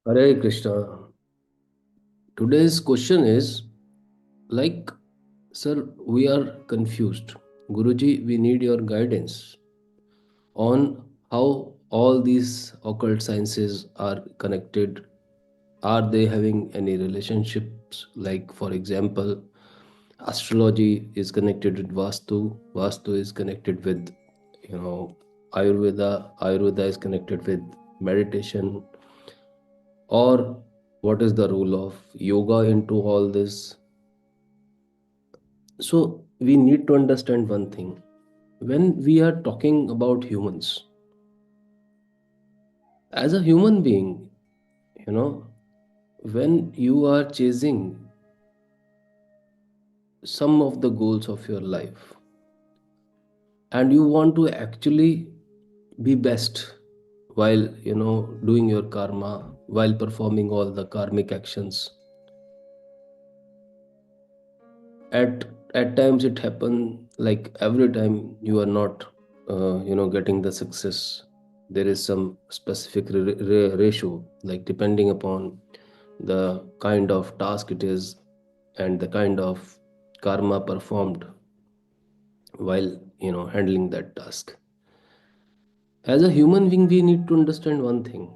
Hare Krishna. Today's question is like, sir, we are confused. Guruji, we need your guidance on how all these occult sciences are connected. Are they having any relationships? Like, for example, astrology is connected with Vastu, Vastu is connected with, Ayurveda, Ayurveda is connected with meditation, or what is the role of yoga into all this? So we need to understand one thing. When we are talking about humans, as a human being, you know, when you are chasing some of the goals of your life and you want to actually be best while, doing your karma, while performing all the karmic actions, at at times it happen like every time you are not getting the success. There is some specific ratio, like depending upon the kind of task it is and the kind of karma performed while handling that task. As a human being, we need to understand one thing,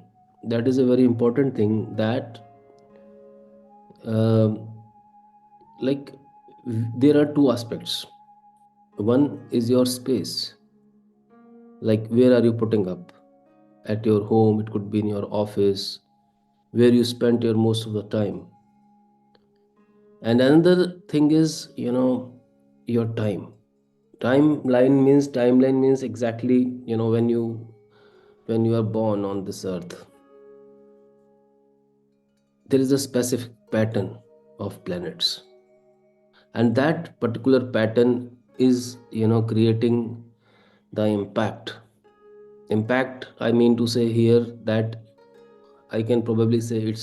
that is a very important thing, that um like there are two aspects. One is your space, like where are you putting up, at your home, it could be in your office, where you spend your most of the time. And another thing is, your timeline means exactly, when you are born on this earth, there is a specific pattern of planets, and that particular pattern is creating the impact. I mean to say here that I can probably say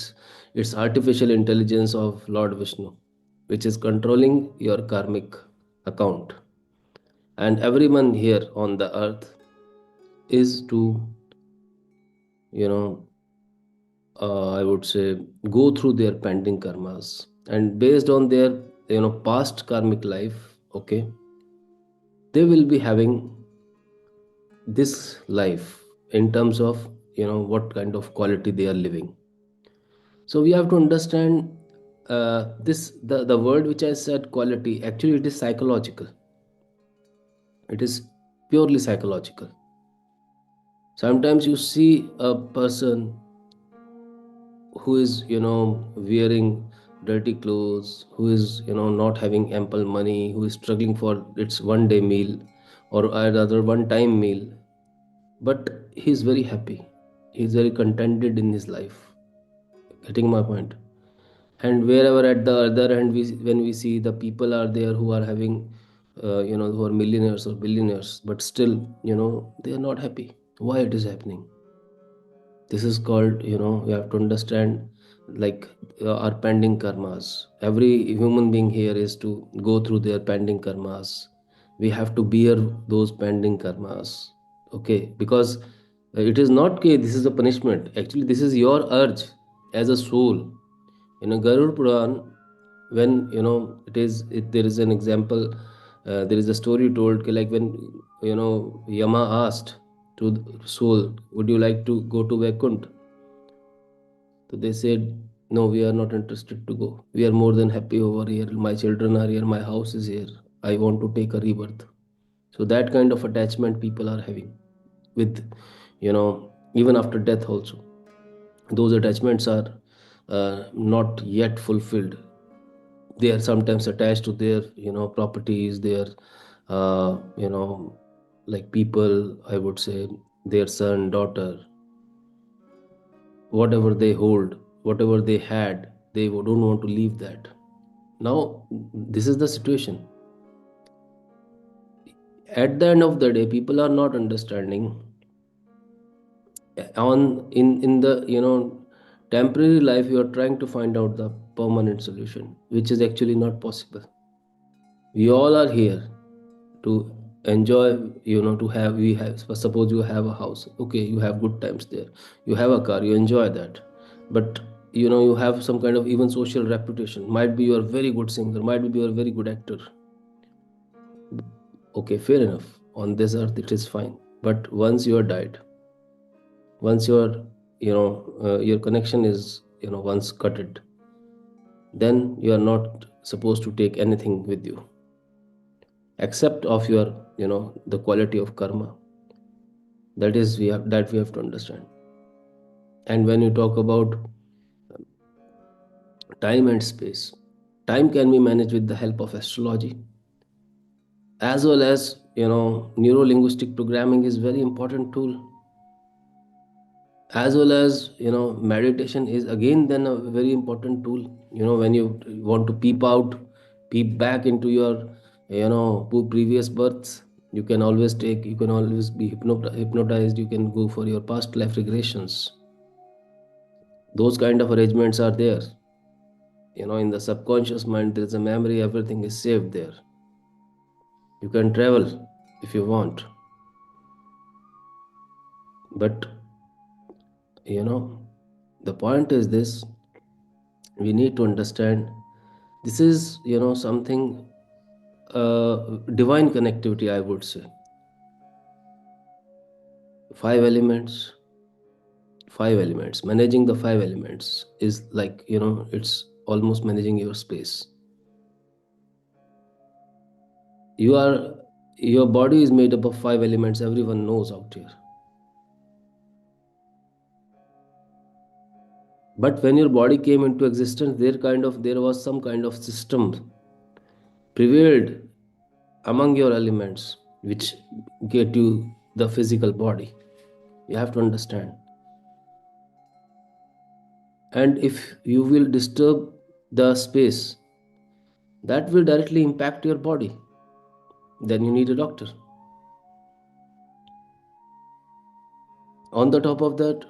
it's artificial intelligence of Lord Vishnu, which is controlling your karmic account. And everyone here on the earth is to, you know, I would say, go through their pending karmas. And based on their, past karmic life, okay, they will be having this life in terms of, what kind of quality they are living. So we have to understand this the word which I said, quality, actually it is psychological. It is purely psychological. Sometimes you see a person who is wearing dirty clothes, who is not having ample money, who is struggling for its one day meal, or rather one time meal, but he is very happy, he is very contented in his life. Getting my point? And wherever at the other hand, when we see the people are there who are having who are millionaires or billionaires, but still they are not happy. Why it is happening? This is called, you have to understand, like, our pending karmas. Every human being here is to go through their pending karmas. We have to bear those pending karmas, okay? Because it is not, okay, this is a punishment. Actually, this is your urge as a soul. In a Guru Puran, when there is an example, there is a story told, like when Yama asked to the soul, would you like to go to Vaikunt? So they said, no, we are not interested to go. We are more than happy over here. My children are here. My house is here. I want to take a rebirth. So that kind of attachment people are having with, even after death also. Those attachments are not yet fulfilled. They are sometimes attached to their, properties, their, like people, I would say, their son, daughter, whatever they hold, whatever they had, they don't want to leave that. Now, this is the situation. At the end of the day, people are not understanding on in the temporary life. You are trying to find out the permanent solution, which is actually not possible. We all are here to enjoy, to have, suppose you have a house, okay, you have good times there, you have a car, you enjoy that. but you have some kind of even social reputation. Might be you're a very good singer, might be you're a very good actor. Okay, fair enough. On this earth it is fine, but once you are died, once your connection is once cutted, then you are not supposed to take anything with you except of your the quality of karma. That we have to understand. And when you talk about time and space, time can be managed with the help of astrology, as well as neuro-linguistic programming is very important tool, as well as meditation is again then a very important tool. When you want to peep back into your previous births, you can always be hypnotized. You can go for your past life regressions. Those kind of arrangements are there. In the subconscious mind there is a memory, everything is saved there. You can travel if you want, but the point is this: we need to understand this is something, divine connectivity, I would say. five elements five elements, managing the five elements is like it's almost managing your space. Your body is made up of five elements, everyone knows out here. But when your body came into existence, there was some kind of system prevailed among your elements which get you the physical body. You have to understand. And if you will disturb the space, that will directly impact your body. Then you need a doctor. On the top of that,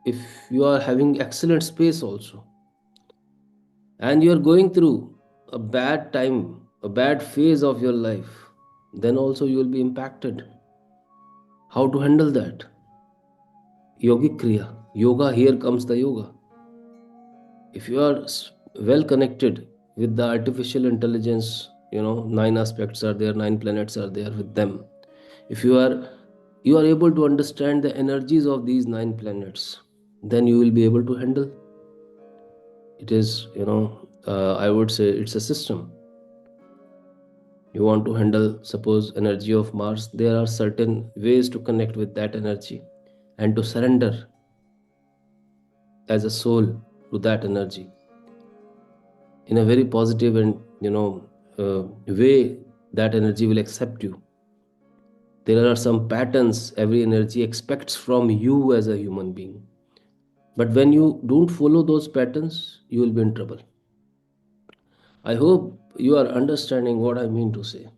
if you are having excellent space also, and you are going through a bad time, a bad phase of your life, then also you will be impacted. How to handle that? Yogic Kriya. Yoga, here comes the yoga. If you are well connected with the artificial intelligence, 9 aspects are there, 9 planets are there with them. If you are able to understand the energies of these 9 planets, then you will be able to handle. It is, I would say it's a system. You want to handle, suppose, energy of Mars, there are certain ways to connect with that energy and to surrender as a soul to that energy in a very positive and way. That energy will accept you. There are some patterns every energy expects from you as a human being, but when you don't follow those patterns, you will be in trouble. I hope you are understanding what I mean to say.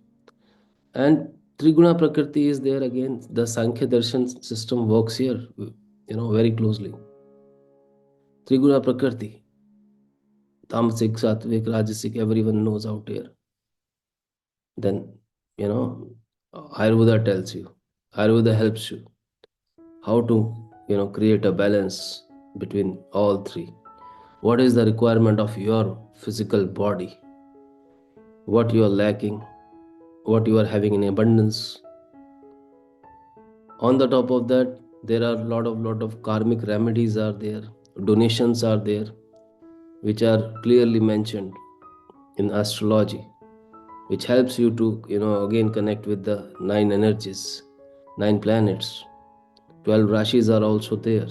And Triguna Prakriti is there again. The Sankhya Darshan system works here, very closely. Triguna Prakriti, Tamasic, Sattvic, Rajasic, everyone knows out here. Then, Ayurveda tells you, Ayurveda helps you how to, create a balance between all three. What is the requirement of your physical body? What you are lacking? What you are having in abundance? On the top of that, there are lot of karmic remedies are there, donations are there, which are clearly mentioned in astrology, which helps you to again connect with the 9 energies, 9 planets. 12 rashis are also there,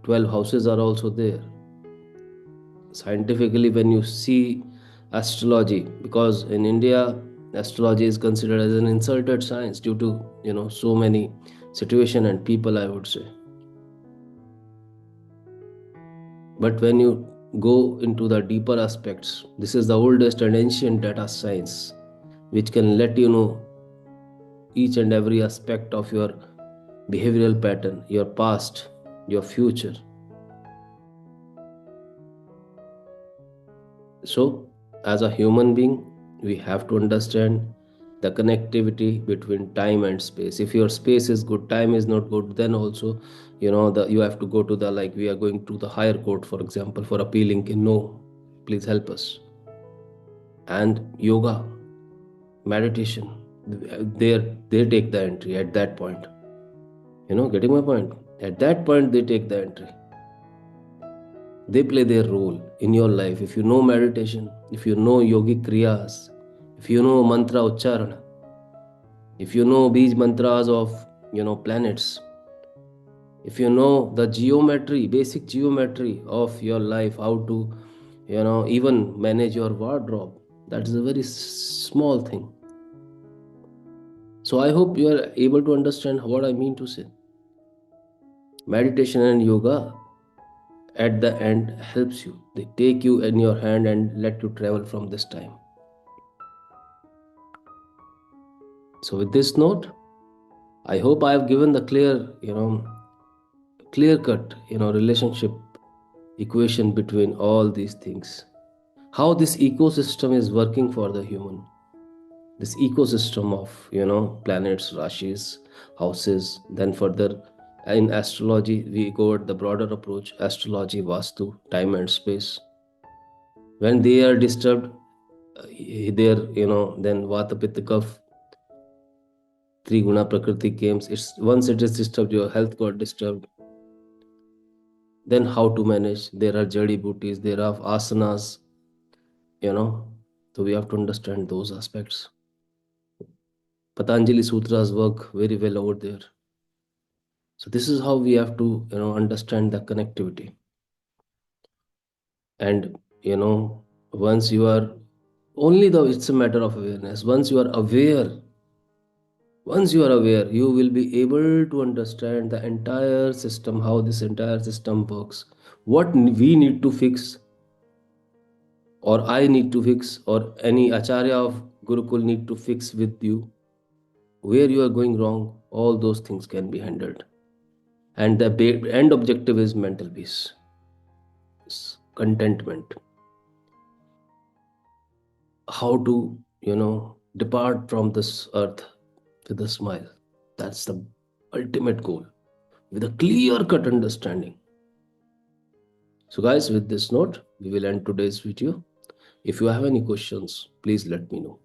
12 houses are also there. Scientifically, when you see astrology, because in India astrology is considered as an insulted science due to so many situation and people, I would say. But when you go into the deeper aspects, this is the oldest and ancient data science, which can let you know each and every aspect of your behavioral pattern, your past, your future. So, as a human being, we have to understand the connectivity between time and space. If your space is good, time is not good, then also, you have to go to the, like, we are going to the higher court, for example, for appealing, no, please help us. And yoga, meditation, they take the entry at that point. Getting my point? At that point, they take the entry. They play their role in your life. If you know meditation, if you know yogic kriyas, if you know mantra uchcharana, if you know these mantras of planets, if you know the geometry, basic geometry of your life, how to even manage your wardrobe, that is a very small thing. So I hope you are able to understand what I mean to say. Meditation and yoga at the end helps you. They take you in your hand and let you travel from this time. So with this note, I hope I have given the clear cut relationship equation between all these things. How this ecosystem is working for the human. This ecosystem of planets, rashis, houses. Then further in astrology, we go at the broader approach: astrology, Vastu, time and space. When they are disturbed, there then Vata Pitta Kapha, three guna prakriti comes. It's once it is disturbed, your health got disturbed. Then how to manage? There are jadi booties, there are asanas, so we have to understand those aspects. Patanjali Sutras work very well over there. So this is how we have to understand the connectivity. And once you are only though it's a matter of awareness. Once you are aware, you will be able to understand the entire system, how this entire system works, what we need to fix, or I need to fix, or any acharya of Gurukul need to fix with you, where you are going wrong. All those things can be handled. And the end objective is mental peace, contentment. How to depart from this earth with a smile. That's the ultimate goal, with a clear cut understanding. So guys, with this note, we will end today's video. If you have any questions, please let me know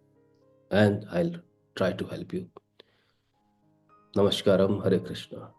and I'll try to help you. Namaskaram. Hare Krishna.